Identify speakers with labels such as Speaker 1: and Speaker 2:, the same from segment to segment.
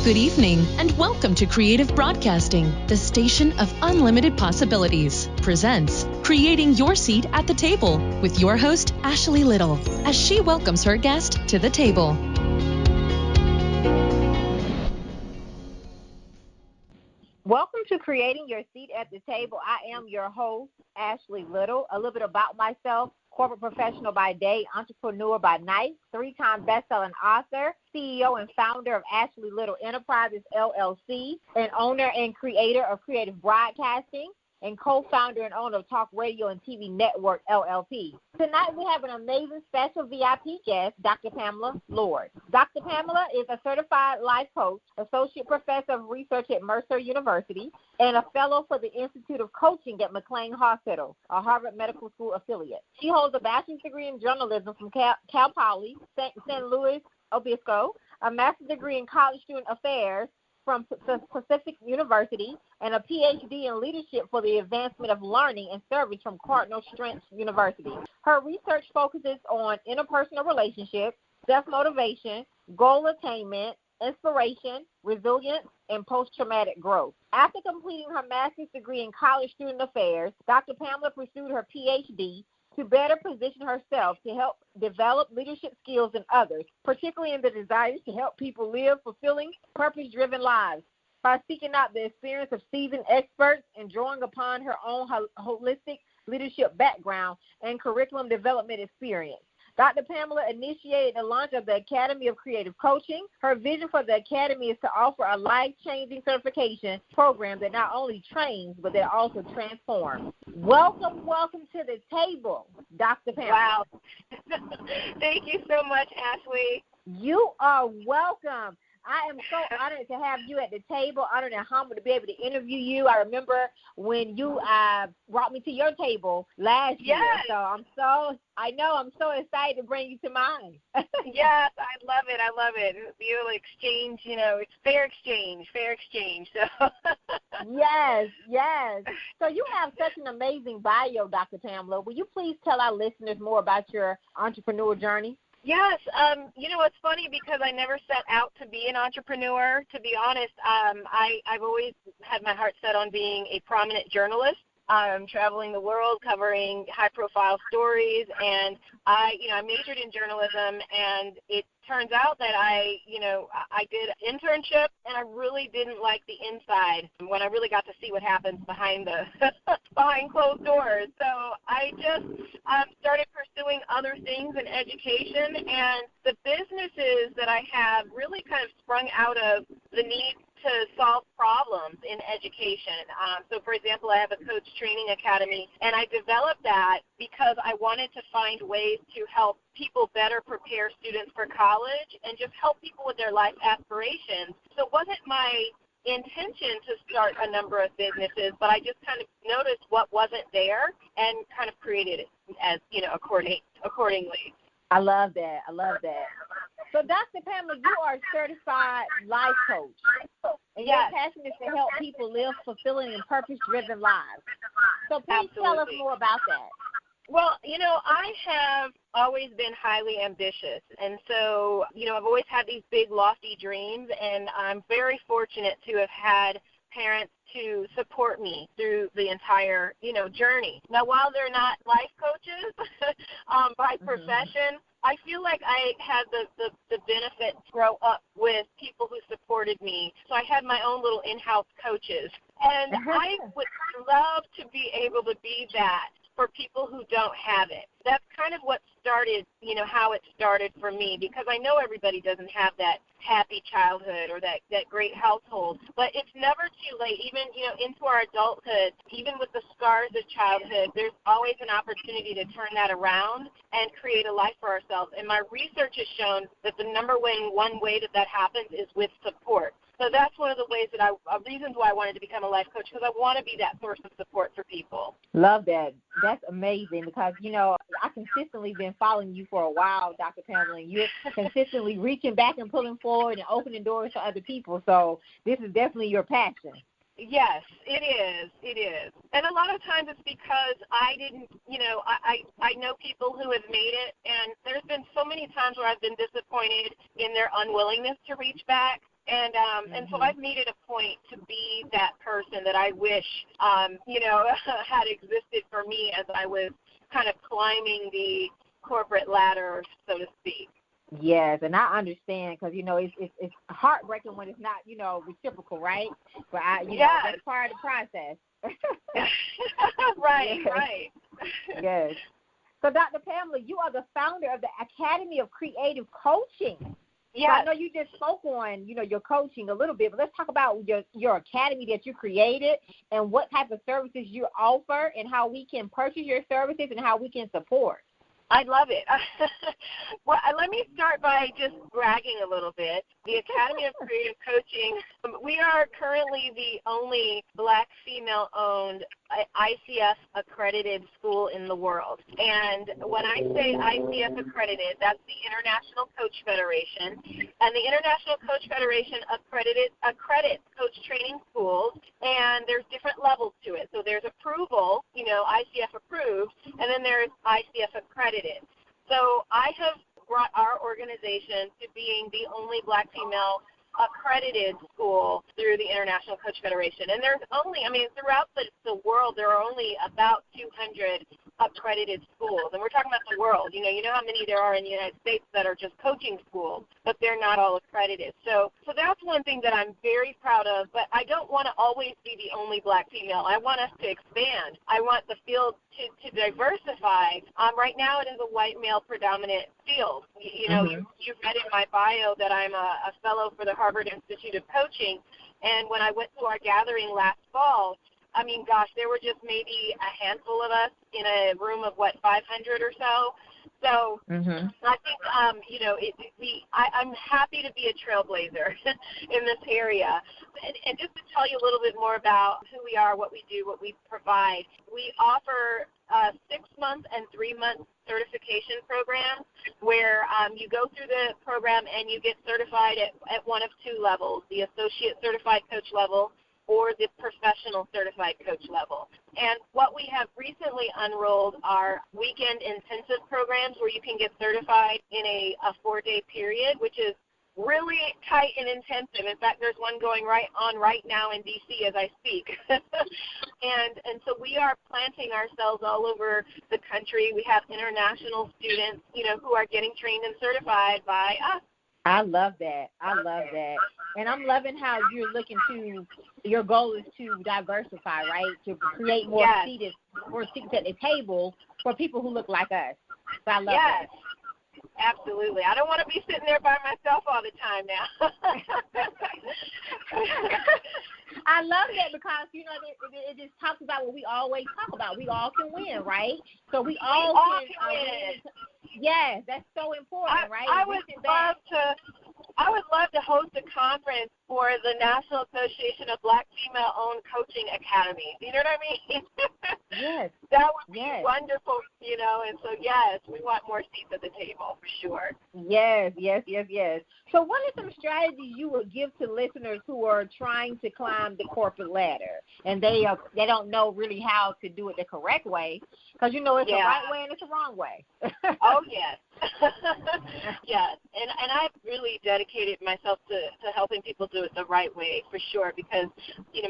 Speaker 1: Good evening, and welcome to Creative Broadcasting, the station of unlimited possibilities, presents Creating Your Seat at the Table with your host, Ashley Little, as she welcomes her guest to the table.
Speaker 2: Welcome to Creating Your Seat at the Table. I am your host, Ashley Little. A little bit about myself: corporate professional by day, entrepreneur by night, 3-time best-selling author, CEO and founder of Ashley Little Enterprises, LLC, and owner and creator of Creative Broadcasting, and co-founder and owner of Talk Radio and TV Network, LLP. Tonight we have an amazing special VIP guest, Dr. Pamela Larde. Dr. Pamela is a certified life coach, associate professor of research at Mercer University, and a fellow for the Institute of Coaching at McLean Hospital, a Harvard Medical School affiliate. She holds a bachelor's degree in journalism from Cal Poly, St. Louis Obispo, a master's degree in college student affairs from Pacific University, and a PhD in leadership for the advancement of learning and service from Cardinal Stretch University. Her research focuses on interpersonal relationships, self-motivation, goal attainment, inspiration, resilience, and post-traumatic growth. After completing her master's degree in college student affairs, Dr. Pamela pursued her PhD to better position herself to help develop leadership skills in others, particularly in the desire to help people live fulfilling, purpose-driven lives by seeking out the experience of seasoned experts and drawing upon her own holistic leadership background and curriculum development experience. Dr. Pamela initiated the launch of the Academy of Creative Coaching. Her vision for the Academy is to offer a life-changing certification program that not only trains, but that also transforms. Welcome to the table, Dr. Pamela.
Speaker 3: Wow. Thank you so much, Ashley.
Speaker 2: You are welcome. I am so honored to have you at the table, honored and humbled to be able to interview you. I remember when you brought me to your table last year, so I'm so excited to bring you to mine.
Speaker 3: Yes, I love it. You'll exchange, it's fair exchange. So.
Speaker 2: Yes. So you have such an amazing bio, Dr. Pamela. Will you please tell our listeners more about your entrepreneur journey?
Speaker 3: Yes, it's funny because I never set out to be an entrepreneur. To be honest, I've always had my heart set on being a prominent journalist. Traveling the world, covering high-profile stories, and I majored in journalism, and it turns out that I did an internship, and I really didn't like the inside when I really got to see what happens behind behind closed doors. So I just started pursuing other things in education, and the businesses that I have really kind of sprung out of the need to solve problems in education. So, for example, I have a coach training academy, and I developed that because I wanted to find ways to help people better prepare students for college and just help people with their life aspirations. So it wasn't my intention to start a number of businesses, but I just kind of noticed what wasn't there and kind of created it as, accordingly.
Speaker 2: I love that. So, Dr. Pamela, you are a certified life coach, and your passion is to help people live fulfilling and purpose-driven lives. So please tell us more about that.
Speaker 3: Well, I have always been highly ambitious, and so, I've always had these big, lofty dreams, and I'm very fortunate to have had parents to support me through the entire, journey. Now, while they're not life coaches by profession, I feel like I had the benefit to grow up with people who supported me. So I had my own little in-house coaches. And I would love to be able to be that for people who don't have it. That's kind of what started, how it started for me, because I know everybody doesn't have that happy childhood or that great household. But it's never too late, even, into our adulthood, even with the scars of childhood, there's always an opportunity to turn that around and create a life for ourselves. And my research has shown that the number one way that happens is with support. So that's one of the ways reasons why I wanted to become a life coach, because I want to be that source of support for people.
Speaker 2: Love that. That's amazing because, I consistently been following you for a while, Dr. Pamela, and you're consistently reaching back and pulling forward and opening doors for other people. So this is definitely your passion.
Speaker 3: Yes, it is. And a lot of times it's because I didn't, I know people who have made it, and there's been so many times where I've been disappointed in their unwillingness to reach back. And so I've made it a point to be that person that I wish, had existed for me as I was kind of climbing the corporate ladder, so to speak.
Speaker 2: Yes, and I understand because, it's heartbreaking when it's not, reciprocal, right? But, that's part of the process.
Speaker 3: Right,
Speaker 2: yes.
Speaker 3: Right.
Speaker 2: Yes. So, Dr. Pamela, you are the founder of the Academy of Creative Coaching.
Speaker 3: Yes.
Speaker 2: So I know you just spoke on, your coaching a little bit, but let's talk about your academy that you created and what type of services you offer and how we can purchase your services and how we can support.
Speaker 3: I love it. Well, let me start by just bragging a little bit. The Academy of Creative Coaching, we are currently the only Black female-owned ICF accredited school in the world. And when I say ICF accredited, that's the International Coach Federation. And the International Coach Federation accredits coach training schools, and there's different levels to it. So there's approval, ICF approved, and then there's ICF accredited. So I have brought our organization to being the only Black female accredited school through the International Coach Federation. And there's only, throughout the world, there are only about 200 accredited schools. And we're talking about the world. You know how many there are in the United States that are just coaching schools, but they're not all accredited. So that's one thing that I'm very proud of, but I don't want to always be the only Black female. I want us to expand. I want the field to diversify. Right now it is a white male predominant field. You read in my bio that I'm a fellow for the Harvard Institute of Coaching, and when I went to our gathering last fall, there were just maybe a handful of us in a room of 500 or so. So I think, I'm happy to be a trailblazer in this area. And just to tell you a little bit more about who we are, what we do, what we provide, we offer 6-month and 3-month certification programs where you go through the program and you get certified at one of 2 levels, the associate certified coach level or the professional certified coach level. And what we have recently unrolled are weekend intensive programs where you can get certified in a 4-day period, which is really tight and intensive. In fact, there's one going right now in D.C. as I speak. and so we are planting ourselves all over the country. We have international students, who are getting trained and certified by us.
Speaker 2: I love that. And I'm loving how you're your goal is to diversify, right? To create more seats at the table for people who look like us. So I love that.
Speaker 3: Absolutely. I don't want to be sitting there by myself all the time now.
Speaker 2: I love that because, it just talks about what we always talk about. We all can win, right? So we all can win. Yes, that's so important, right?
Speaker 3: I would love to host a conference for the National Association of Black Female-Owned Coaching Academies. You know what I mean?
Speaker 2: Yes.
Speaker 3: That would be wonderful, and so, yes, we want more seats at the table for sure.
Speaker 2: Yes. So what are some strategies you would give to listeners who are trying to climb the corporate ladder and they don't know really how to do it the correct way? Because, it's the right way and it's the wrong way.
Speaker 3: Oh, yes. Yes. And I've really dedicated myself to helping people do it the right way for sure because,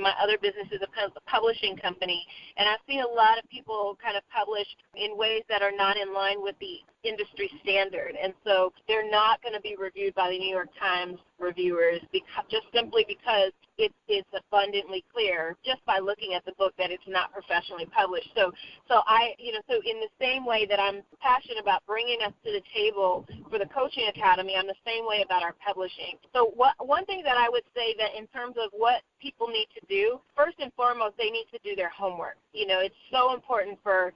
Speaker 3: my other business is a publishing company, and I've seen a lot of people kind of publish in ways that are not in line with the industry standard. And so they're not going to be reviewed by the New York Times reviewers just simply because it's abundantly clear just by looking at the book that it's not professionally published. So in the same way that I'm passionate about bringing us to the table for the Coaching Academy, I'm the same way about our publishing. So one thing that I would say that in terms of what people need to do, first and foremost, they need to do their homework. It's so important for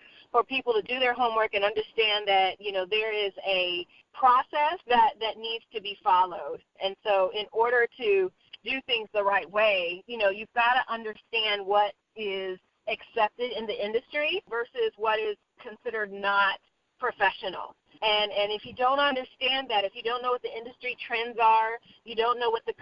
Speaker 3: people to do their homework and understand that, there is a process that needs to be followed. And so in order to do things the right way, you've got to understand what is accepted in the industry versus what is considered not professional. And if you don't understand that, if you don't know what the industry trends are, you don't know what the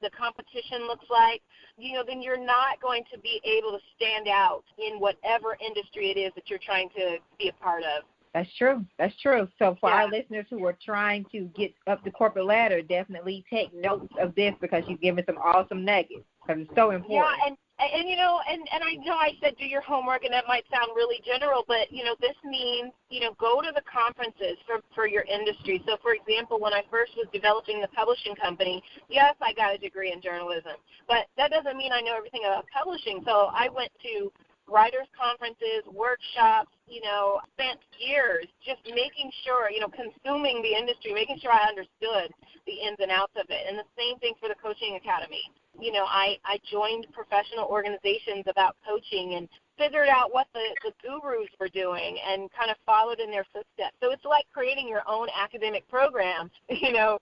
Speaker 3: competition looks like, then you're not going to be able to stand out in whatever industry it is that you're trying to be a part of.
Speaker 2: That's true. That's true. So for
Speaker 3: Yeah.
Speaker 2: our listeners who are trying to get up the corporate ladder, definitely take notes of this because you've given some awesome nuggets because it's so important.
Speaker 3: Yeah, and you know, and I know I said do your homework, and that might sound really general, but, you know, this means, you know, go to the conferences for your industry. So, for example, when I first was developing the publishing company, yes, I got a degree in journalism, but that doesn't mean I know everything about publishing. So I went to writers' conferences, workshops, you know, spent years just making sure, you know, consuming the industry, making sure I understood the ins and outs of it. And the same thing for the coaching academy. You know, I joined professional organizations about coaching and figured out what the gurus were doing and kind of followed in their footsteps. So it's like creating your own academic program, you know,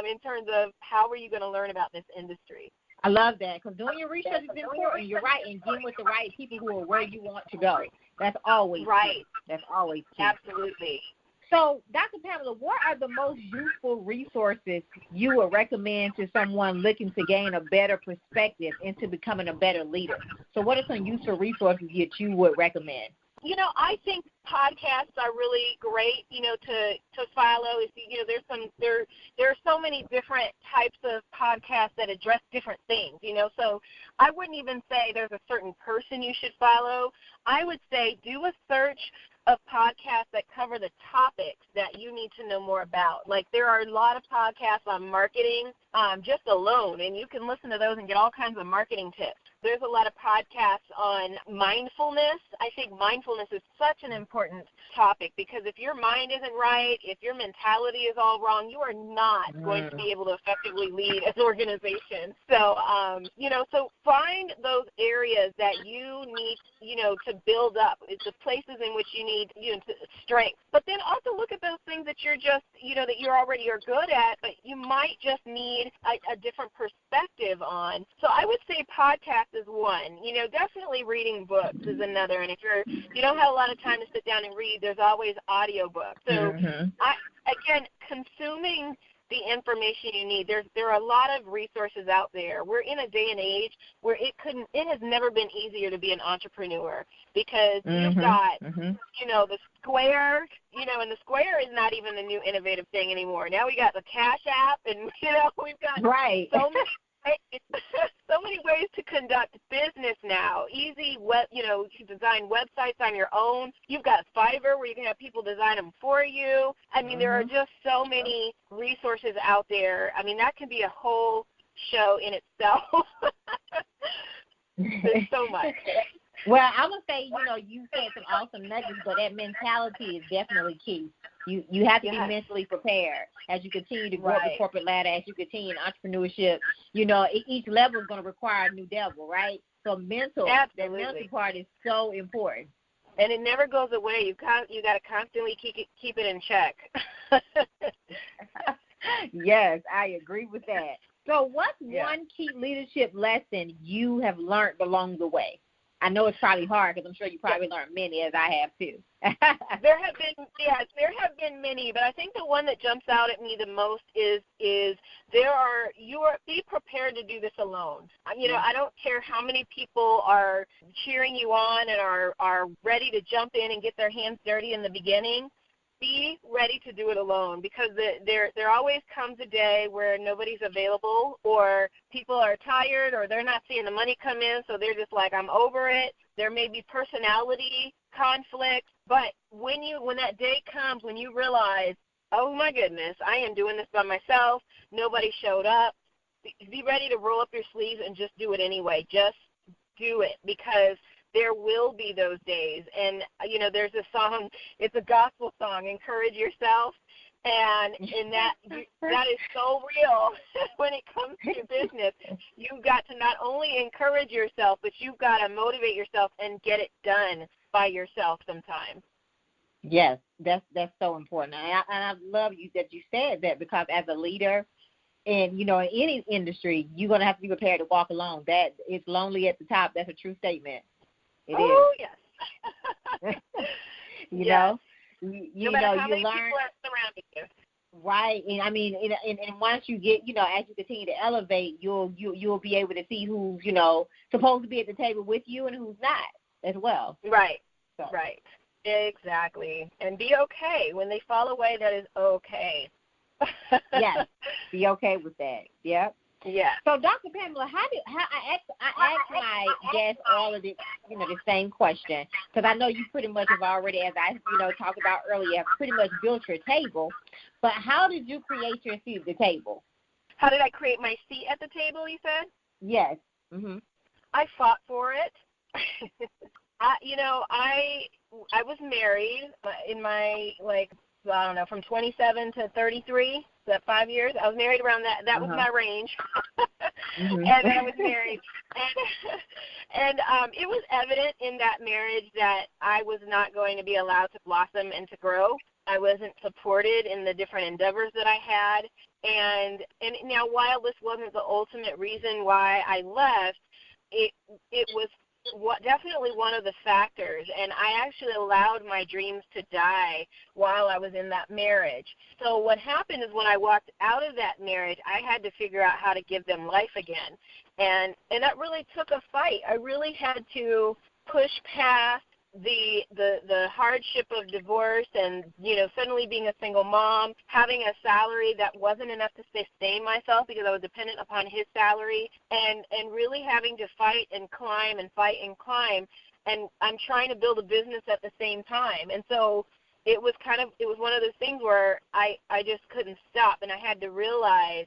Speaker 3: in terms of how are you going to learn about this industry.
Speaker 2: I love that because doing your research is important. You're right, and getting with the right people who are where you want to go. That's always
Speaker 3: right.
Speaker 2: Key. That's always key.
Speaker 3: Absolutely.
Speaker 2: So, Dr. Pamela, what are the most useful resources you would recommend to someone looking to gain a better perspective into becoming a better leader? So what are some useful resources that you would recommend?
Speaker 3: You know, I think podcasts are really great, you know, to follow. You know, there are so many different types of podcasts that address different things, you know. So I wouldn't even say there's a certain person you should follow. I would say do a search of podcasts that cover the topics that you need to know more about. Like there are a lot of podcasts on marketing just alone, and you can listen to those and get all kinds of marketing tips. There's a lot of podcasts on mindfulness. I think mindfulness is such an important topic because if your mind isn't right, if your mentality is all wrong, you are not going to be able to effectively lead an organization. So, you know, so find those areas that you need, you know, to build up. It's the places in which you need, you know, strength. But then also look at those things that you're just, you know, that you already are good at, but you might just need a different perspective on. So I would say podcast is one. You know, definitely reading books is another. And if you don't have a lot of time to sit down and read, there's always audiobooks. So again, consuming the information you need. There are a lot of resources out there. We're in a day and age where it has never been easier to be an entrepreneur because you've got, you know, the Square, you know, and the Square is not even the new innovative thing anymore. Now we got the Cash App, and, you know, we've got so many ways to conduct business now. Easy web, you know, you can design websites on your own. You've got Fiverr where you can have people design them for you. I mean, there are just so many resources out there. I mean, that can be a whole show in itself. There's so much.
Speaker 2: Well, I would say, you know, you said some awesome nuggets, but that mentality is definitely key. You have to be mentally prepared as you continue to grow up the corporate ladder, as you continue in entrepreneurship. You know, each level is going to require a new devil, right? So that mental part is so important.
Speaker 3: And it never goes away. You got to constantly keep it in check.
Speaker 2: Yes, I agree with that. So what's one key leadership lesson you have learned along the way? I know it's probably hard because I'm sure you probably learned many, as I have too.
Speaker 3: There have been many, but I think the one that jumps out at me the most is be prepared to do this alone. You know, I don't care how many people are cheering you on and are ready to jump in and get their hands dirty in the beginning. Be ready to do it alone because there always comes a day where nobody's available or people are tired or they're not seeing the money come in, so they're just like, I'm over it. There may be personality conflict, but when that day comes, when you realize, oh my goodness, I am doing this by myself, nobody showed up, be ready to roll up your sleeves and just do it anyway. Just do it because there will be those days. And, you know, there's a song, it's a gospel song, Encourage Yourself, and that is so real when it comes to business. You've got to not only encourage yourself, but you've got to motivate yourself and get it done by yourself sometimes.
Speaker 2: Yes, that's so important. And I love that you said that because as a leader, and, you know, in any industry, you're going to have to be prepared to walk alone. That it's lonely at the top. That's a true statement. It is.
Speaker 3: Yes.
Speaker 2: You know,
Speaker 3: no matter how many people are surrounding you.
Speaker 2: Right, and I mean, and once you get, you know, as you continue to elevate, you'll be able to see who's, you know, supposed to be at the table with you and who's not as well.
Speaker 3: Right.
Speaker 2: So,
Speaker 3: right. Exactly. And be okay. When they fall away, that is okay.
Speaker 2: Yes, be okay with that. Yep.
Speaker 3: Yeah.
Speaker 2: So, Dr. Pamela, I asked my guests all of the, the same question, because I know you pretty much have already, as I, talked about earlier, have pretty much built your table. But how did you create your seat at the table?
Speaker 3: How did I create my seat at the table, you said?
Speaker 2: Yes. Mm-hmm.
Speaker 3: I fought for it. I was married in my, I don't know, from 27 to 33, so that 5 years. I was married around that. That was my range.
Speaker 2: Mm-hmm.
Speaker 3: And then I was married. And it was evident in that marriage that I was not going to be allowed to blossom and to grow. I wasn't supported in the different endeavors that I had. And now, while this wasn't the ultimate reason why I left, it was definitely one of the factors, and I actually allowed my dreams to die while I was in that marriage. So what happened is when I walked out of that marriage, I had to figure out how to give them life again, and that really took a fight. I really had to push past the hardship of divorce and, suddenly being a single mom, having a salary that wasn't enough to sustain myself because I was dependent upon his salary, and really having to fight and climb and fight and climb. And I'm trying to build a business at the same time. And so it was one of those things where I just couldn't stop, and I had to realize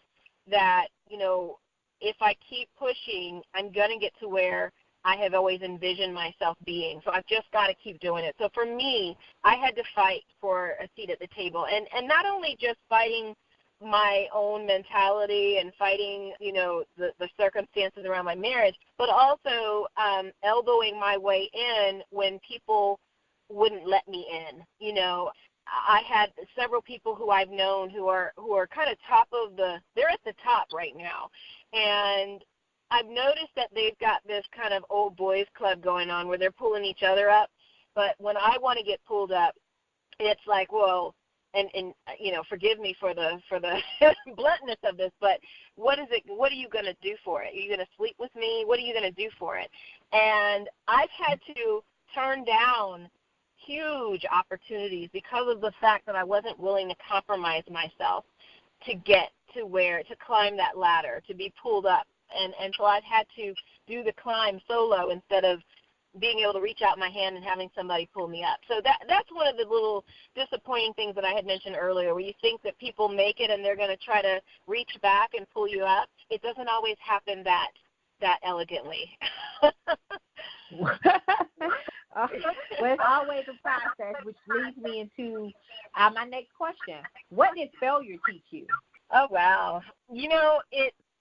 Speaker 3: that, if I keep pushing, I'm going to get to where I have always envisioned myself being. So I've just got to keep doing it. So for me, I had to fight for a seat at the table. And not only just fighting my own mentality and fighting, the circumstances around my marriage, but also elbowing my way in when people wouldn't let me in. I had several people who I've known who are kind of they're at the top right now. And I've noticed that they've got this kind of old boys club going on where they're pulling each other up. But when I want to get pulled up, it's like, well, and forgive me for the bluntness of this, but what are you going to do for it? Are you going to sleep with me? What are you going to do for it? And I've had to turn down huge opportunities because of the fact that I wasn't willing to compromise myself to get to climb that ladder, to be pulled up. And so I've had to do the climb solo instead of being able to reach out my hand and having somebody pull me up. So that's one of the little disappointing things that I had mentioned earlier, where you think that people make it and they're going to try to reach back and pull you up. It doesn't always happen that elegantly.
Speaker 2: Well, it's always a process, which leads me into my next question. What did failure teach you?
Speaker 3: Oh, wow.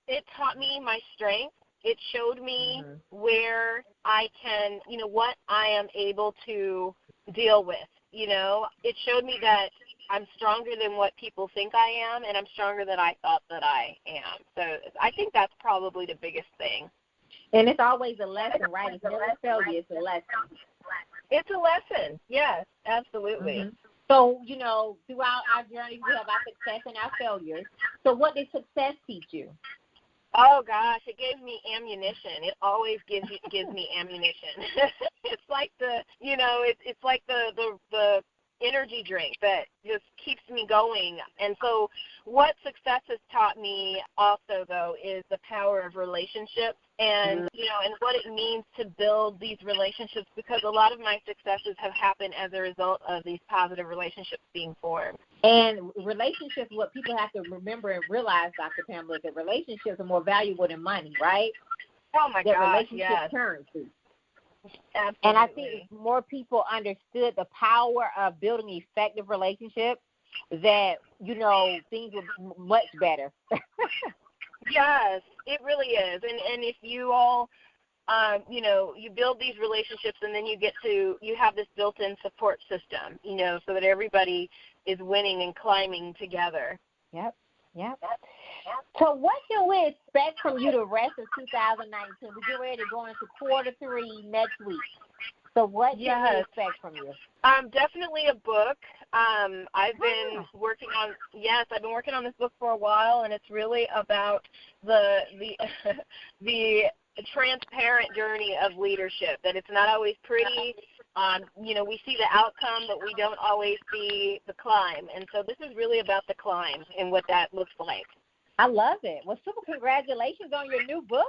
Speaker 3: It taught me my strength. It showed me where I can, what I am able to deal with. It showed me that I'm stronger than what people think I am, and I'm stronger than I thought that I am. So I think that's probably the biggest thing.
Speaker 2: And it's always a lesson, right? It's never a failure, it's a lesson.
Speaker 3: It's a lesson, yes, absolutely.
Speaker 2: Mm-hmm. So, throughout our journey, we have our success and our failures. So what did success teach you?
Speaker 3: Oh gosh, it gave me ammunition. It always gives me ammunition. It's like it's like the energy drink that just keeps me going. And so what success has taught me also, though, is the power of relationships and, and what it means to build these relationships, because a lot of my successes have happened as a result of these positive relationships being formed.
Speaker 2: And relationships, what people have to remember and realize, Dr. Pamela, that relationships are more valuable than money, right?
Speaker 3: Oh, my gosh,
Speaker 2: yes. Currency.
Speaker 3: Absolutely.
Speaker 2: And I think if more people understood the power of building effective relationships, that, things would be much better.
Speaker 3: Yes, it really is. And if you all, you build these relationships, and then you have this built-in support system, so that everybody is winning and climbing together.
Speaker 2: Yep. So what can we expect from you the rest of 2019? We get ready to go into quarter 3 next week. So what can we expect from you?
Speaker 3: Definitely a book. I've been working on this book for a while, and it's really about the transparent journey of leadership. That it's not always pretty, We see the outcome, but we don't always see the climb. And so this is really about the climb and what that looks like.
Speaker 2: I love it. Well, super congratulations on your new book.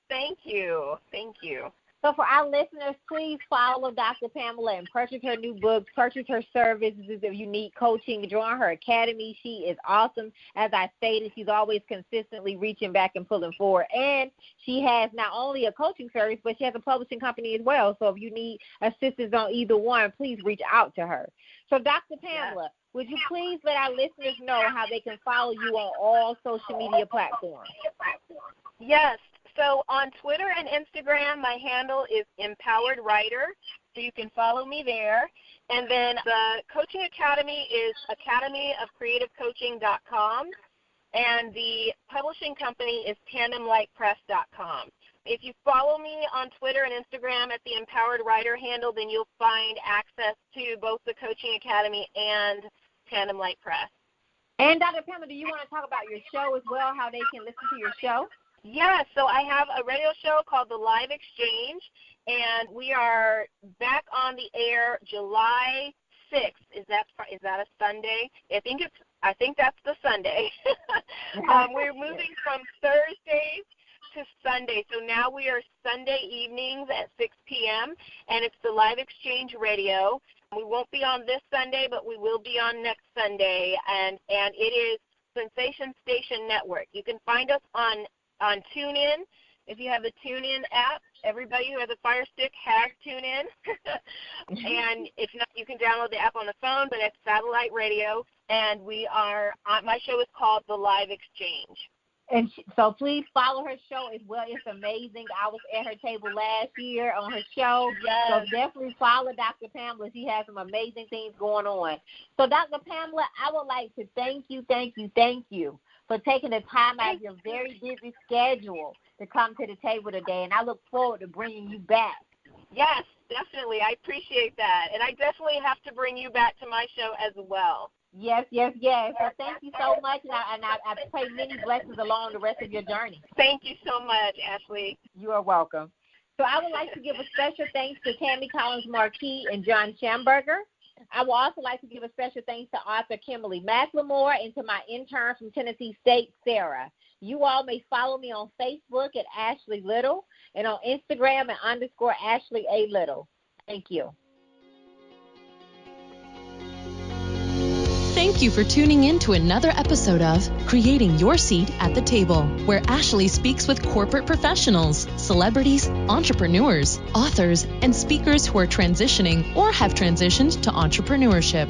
Speaker 3: Thank you. Thank you.
Speaker 2: So for our listeners, please follow Dr. Pamela and purchase her new books, purchase her services if you need coaching, join her academy. She is awesome. As I stated, she's always consistently reaching back and pulling forward. And she has not only a coaching service, but she has a publishing company as well. So if you need assistance on either one, please reach out to her. So Dr. Pamela, would you please let our listeners know how they can follow you on all social media platforms?
Speaker 3: Yes. So on Twitter and Instagram, my handle is Empowered Writer, so you can follow me there. And then the Coaching Academy is academyofcreativecoaching.com, and the publishing company is tandemlightpress.com. If you follow me on Twitter and Instagram at the Empowered Writer handle, then you'll find access to both the Coaching Academy and Tandem Light Press.
Speaker 2: And Dr. Pamela, do you want to talk about your show as well, how they can listen to your show?
Speaker 3: Yeah, so I have a radio show called The Live Exchange, and we are back on the air July 6th. Is that a Sunday? I think that's the Sunday. We're moving from Thursdays to Sunday, so now we are Sunday evenings at 6 p.m., and it's The Live Exchange Radio. We won't be on this Sunday, but we will be on next Sunday, and it is Sensation Station Network. You can find us on TuneIn. If you have the TuneIn app, everybody who has a Fire Stick has TuneIn. And if not, you can download the app on the phone, but it's satellite radio. And my show is called The Live Exchange.
Speaker 2: And so please follow her show as well. It's amazing. I was at her table last year on her show.
Speaker 3: Yes.
Speaker 2: So definitely follow Dr. Pamela. She has some amazing things going on. So Dr. Pamela, I would like to thank you for taking the time out of your very busy schedule to come to the table today. And I look forward to bringing you back.
Speaker 3: Yes, definitely. I appreciate that. And I definitely have to bring you back to my show as well.
Speaker 2: Yes. So thank you so much, and I pray many blessings along the rest of your journey.
Speaker 3: Thank you so much, Ashley.
Speaker 2: You are welcome. So I would like to give a special thanks to Tammy Collins-Marquis and John Schamberger. I would also like to give a special thanks to author Kimberly McLemore and to my intern from Tennessee State, Sarah. You all may follow me on Facebook at Ashley Little and on Instagram at _Ashley A. Little. Thank you.
Speaker 1: Thank you for tuning in to another episode of Creating Your Seat at the Table, where Ashley speaks with corporate professionals, celebrities, entrepreneurs, authors, and speakers who are transitioning or have transitioned to entrepreneurship.